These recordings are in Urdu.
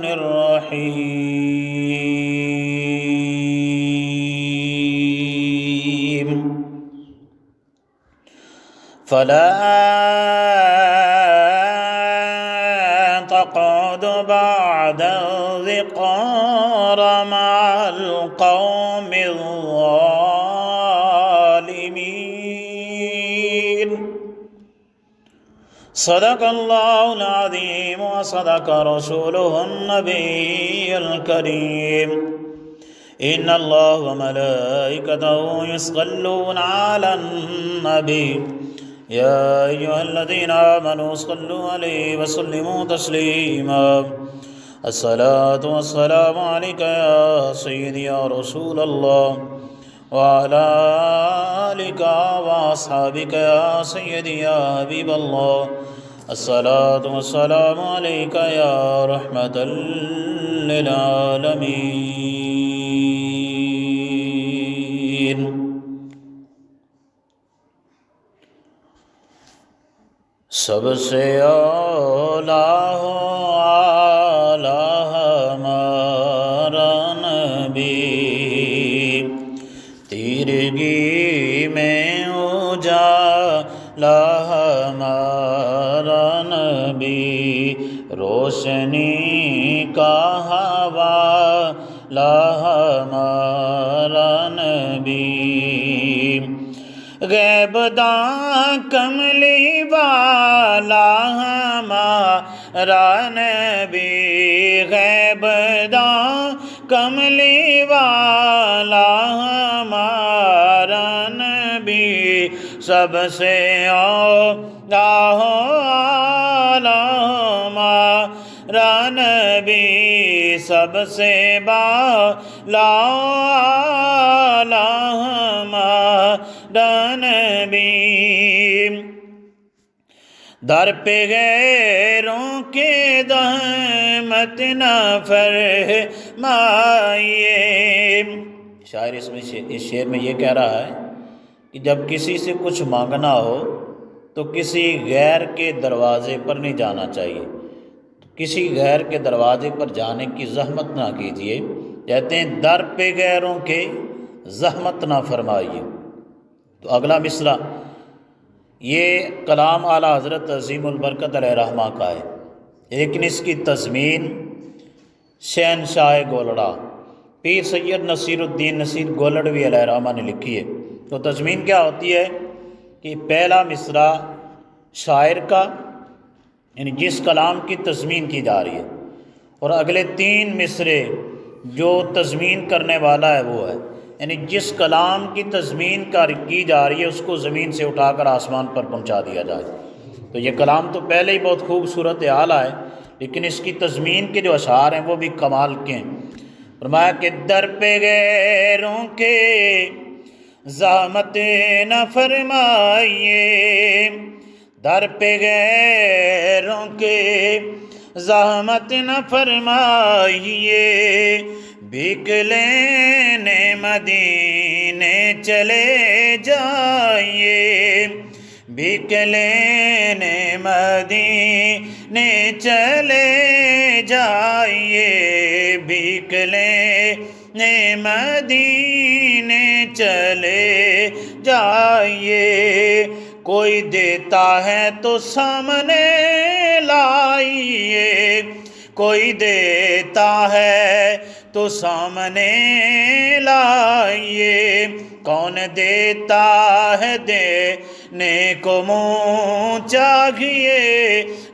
الرحمن الرحيم فلا تقعد بعد الذكرى مع القوم الظالمين صدق الله العظيم وصدق رسوله النبي الكريم إن الله وملائكته يصلون على النبي يا أيها الذين آمنوا صلوا عليه وسلموا تسليما الصلاة والسلام عليك يا سيدي يا رسول الله وعلى آلك وأصحابك يا سيدي يا حبيب الله الصلاة والسلام عليك يا رحمة للعالمين سب سے اولیٰ ہمارا نبی تیرگی میں اجالا ہمارا نبی روشنی کا حوالہ ہمارا نبی غیب داں کملی والا ہمارا نبی غیب داں کملی والا ہمارا نبی سب سے اولیٰ ہمارا نبی سب سے بالا نبی در پہ غیروں کے زحمت نہ فرمائیے شاعر اس شعر میں یہ کہہ رہا ہے کہ جب کسی سے کچھ مانگنا ہو تو کسی غیر کے دروازے پر نہیں جانا چاہیے، کسی غیر کے دروازے پر جانے کی زحمت نہ کیجیے، کہتے ہیں در پہ غیروں کے زحمت نہ فرمائیے۔ تو اگلا مصرع یہ کلام اعلیٰ حضرت عظیم البرکت علیہ رحمہ کا ہے، لیکن اس کی تضمین شہنشاہ گولڑا پیر سید نصیر الدین نصیر گولڑوی علیہ رحمہ نے لکھی ہے۔ تو تضمین کیا ہوتی ہے کہ پہلا مصرع شاعر کا یعنی جس کلام کی تضمین کی جا رہی ہے، اور اگلے 3 مصرے جو تضمین کرنے والا ہے وہ ہے، یعنی جس کلام کی تضمین کی جا رہی ہے اس کو زمین سے اٹھا کر آسمان پر پہنچا دیا جائے۔ تو یہ کلام تو پہلے ہی بہت خوبصورت اعلیٰ ہے، لیکن اس کی تضمین کے جو اشعار ہیں وہ بھی کمال کے ہیں۔ فرمایا کہ در پہ غیروں کے زحمت نہ فرمائیے، در پہ غیروں کے زحمت نہ فرمائیے، بھیک لینے مدینے چلے جائیے، بھیک لینے مدینے چلے جائیے، بھیک لینے مدینے چلے جائیے، کوئی دیتا ہے تو سامنے لائیے، کوئی دیتا ہے تو سامنے لائیے، کون دیتا ہے دینے کو منہ چاہیے،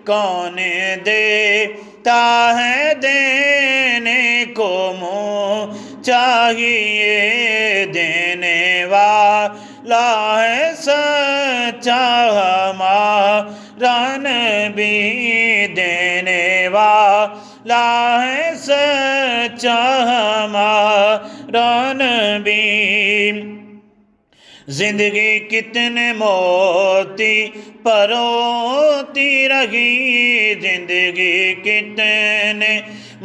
کون دیتا ہے دینے کو منہ چاہیے، دینے والا ہے سچا ہمارا نبی، دینے والا ہے سچا ہمارا نبی۔ زندگی کتنے موتی پروتی رہی، زندگی کتنے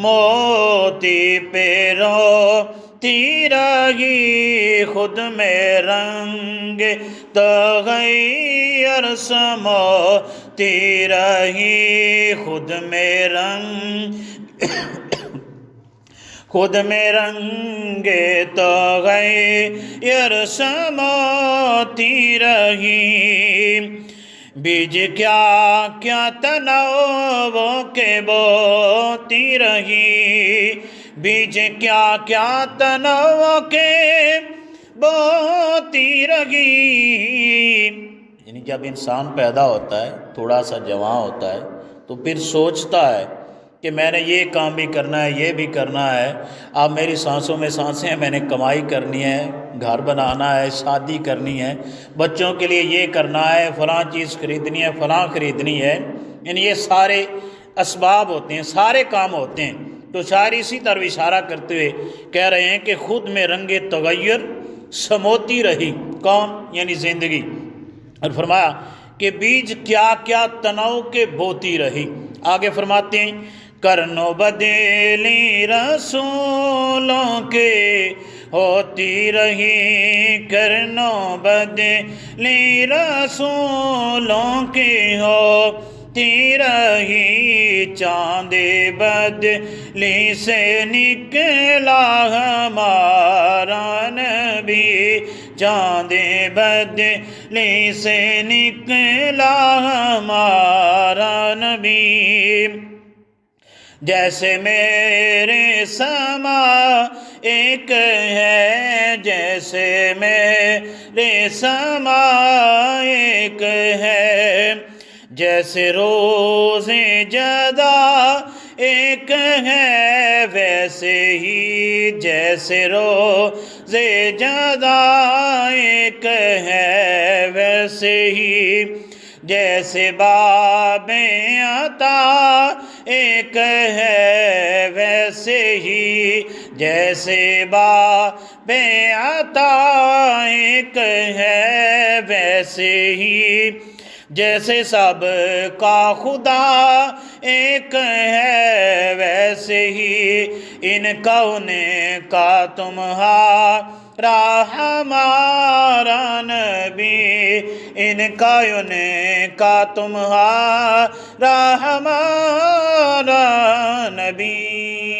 موتی پہ روتی رہی خود میں رنگ تغیر سماتی رہی خود میں رنگ تغیر سماتی رہی بیج کیا کیا تنوع کے بوتی رہی بیج کیا کیا تنوع کے بوتی رہی۔ یعنی جب انسان پیدا ہوتا ہے، تھوڑا سا جوان ہوتا ہے، تو پھر سوچتا ہے کہ میں نے یہ کام بھی کرنا ہے، یہ بھی کرنا ہے، اب میری سانسوں میں سانسیں ہیں، میں نے کمائی کرنی ہے، گھر بنانا ہے، شادی کرنی ہے، بچوں کے لیے یہ کرنا ہے، فلاں چیز خریدنی ہے، فلاں خریدنی ہے۔ یعنی یہ سارے اسباب ہوتے ہیں، سارے کام ہوتے ہیں۔ تو شاعر اسی طرح اشارہ کرتے ہوئے کہہ رہے ہیں کہ خود میں رنگ تغیر سموتی رہی، کون؟ یعنی زندگی۔ اور فرمایا کہ بیج کیا کیا تنوع کے بوتی رہی۔ آگے فرماتے ہیں کرنو بدلی رسولوں کے ہوتی رہی، کرنو بدلی رسولوں کی ہوتی رہی، چاند بدلی سے نکلا ہمارا نبی، چاند بدلی سے نکلا ہمارا نبی، جیسے میرے سما ایک ہے، جیسے میرے سما ایک ہے، جیسے روز جدا ایک ہے، ویسے ہی جیسے روز جدا ایک ہے، ویسے ہی جیسے باب عطا ایک ہے، ویسے ہی جیسے باب عطا ایک ہے، ویسے ہی جیسے سب کا خدا ایک ہے، ویسے ہی ان کون کا تمہارا ہمارا نبی، ان کون کا تمہارا ہمارا نبی۔